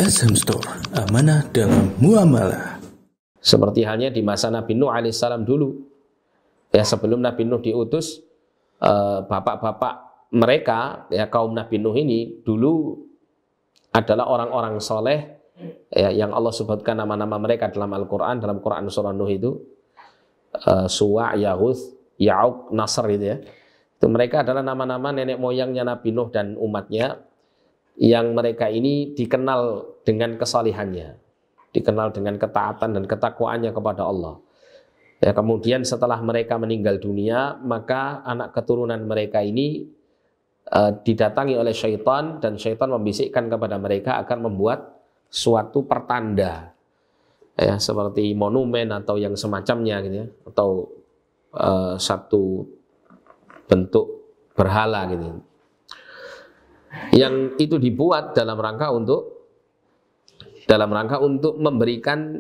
SM Store, amanah dalam muamalah. Seperti halnya di masa Nabi Nuh alaihissalam dulu. Ya, sebelum Nabi Nuh diutus, bapak-bapak mereka, ya kaum Nabi Nuh ini dulu adalah orang-orang soleh, ya, yang Allah sebutkan nama-nama mereka dalam Al-Quran, dalam Quran surah Nuh itu, Suwa', Yaghuth, Ya'uq, Nasr itu ya. Itu mereka adalah nama-nama nenek moyangnya Nabi Nuh dan umatnya, yang mereka ini dikenal dengan kesalihannya, dikenal dengan ketaatan dan ketakwaannya kepada Allah. Ya, kemudian setelah mereka meninggal dunia, maka anak keturunan mereka ini didatangi oleh syaitan, dan syaitan membisikkan kepada mereka akan membuat suatu pertanda, ya, seperti monumen atau yang semacamnya gitu ya, atau satu bentuk berhala gitu, yang itu dibuat dalam rangka untuk memberikan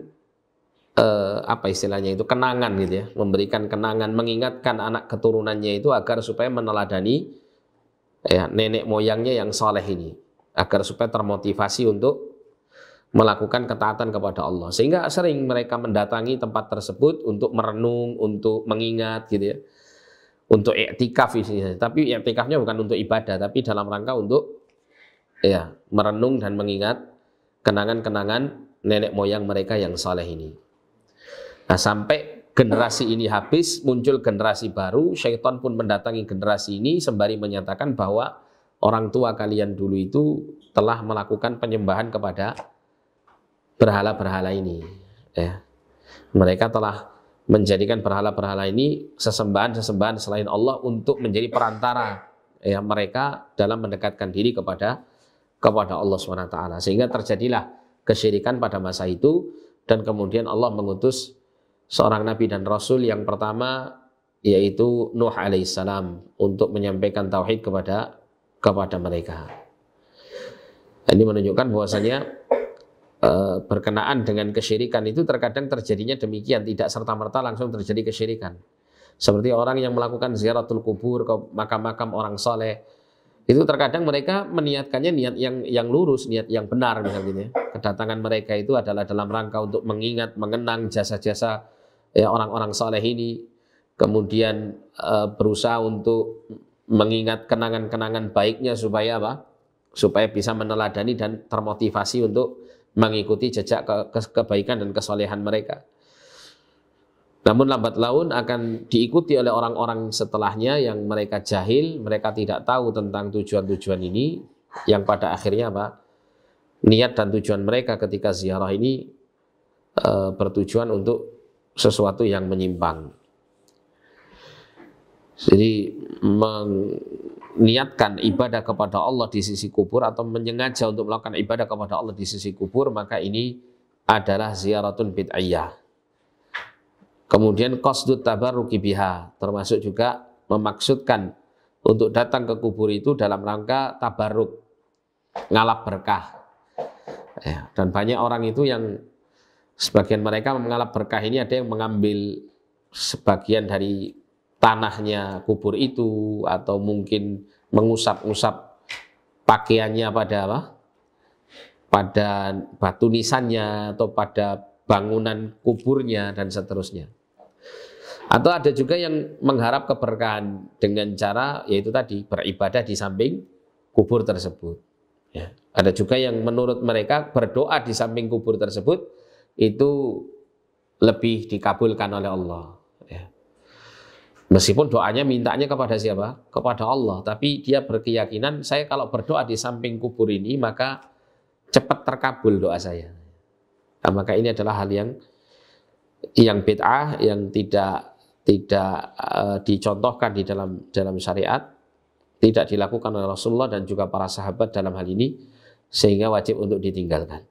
apa istilahnya itu, kenangan gitu ya, memberikan kenangan, mengingatkan anak keturunannya itu agar supaya meneladani, ya, nenek moyangnya yang soleh ini, agar supaya termotivasi untuk melakukan ketaatan kepada Allah. Sehingga sering mereka mendatangi tempat tersebut untuk merenung, untuk mengingat gitu ya, untuk i'tikaf isinya. Tapi i'tikafnya bukan untuk ibadah, tapi dalam rangka untuk, ya, merenung dan mengingat kenangan-kenangan nenek moyang mereka yang soleh ini. Nah, sampai generasi ini habis, muncul generasi baru, syaitan pun mendatangi generasi ini sembari menyatakan bahwa orang tua kalian dulu itu telah melakukan penyembahan kepada berhala-berhala ini. Ya. Mereka telah menjadikan berhala-berhala ini sesembahan-sesembahan selain Allah untuk menjadi perantara, ya, mereka dalam mendekatkan diri kepada Allah SWT. Sehingga terjadilah kesyirikan pada masa itu, dan kemudian Allah mengutus seorang nabi dan rasul yang pertama, yaitu Nuh alaihissalam, untuk menyampaikan tauhid kepada mereka. Ini menunjukkan bahwasanya berkenaan dengan kesyirikan itu terkadang terjadinya demikian, tidak serta-merta langsung terjadi kesyirikan. Seperti orang yang melakukan ziaratul kubur ke makam-makam orang soleh, itu terkadang mereka meniatkannya niat yang lurus, niat yang benar misalnya. Kedatangan mereka itu adalah dalam rangka untuk mengingat, mengenang jasa-jasa, ya, orang-orang soleh ini, kemudian berusaha untuk mengingat kenangan-kenangan baiknya supaya apa? Supaya bisa meneladani dan termotivasi untuk mengikuti jejak kebaikan dan kesolehan mereka. Namun lambat laun akan diikuti oleh orang-orang setelahnya yang mereka jahil, mereka tidak tahu tentang tujuan-tujuan ini, yang pada akhirnya apa? Niat dan tujuan mereka ketika ziarah ini bertujuan untuk sesuatu yang menyimpang. Jadi meniatkan ibadah kepada Allah di sisi kubur, atau menyengaja untuk melakukan ibadah kepada Allah di sisi kubur, maka ini adalah ziaratun bid'iyah. Kemudian qasdut tabarruki biha, termasuk juga memaksudkan untuk datang ke kubur itu dalam rangka tabarruk, ngalap berkah. Ya, dan banyak orang itu yang sebagian mereka mengalap berkah ini, ada yang mengambil sebagian dari tanahnya kubur itu, atau mungkin mengusap-usap pakaiannya pada apa? Pada batu nisannya atau pada bangunan kuburnya dan seterusnya. Atau ada juga yang mengharap keberkahan dengan cara, yaitu tadi, beribadah di samping kubur tersebut. Ya. Ada juga yang menurut mereka berdoa di samping kubur tersebut itu lebih dikabulkan oleh Allah. Ya. Meskipun doanya mintanya kepada siapa? Kepada Allah. Tapi dia berkeyakinan, saya kalau berdoa di samping kubur ini maka cepat terkabul doa saya. Nah, maka ini adalah hal yang bid'ah, yang tidak dicontohkan di dalam syariat, tidak dilakukan oleh Rasulullah dan juga para sahabat dalam hal ini, sehingga wajib untuk ditinggalkan.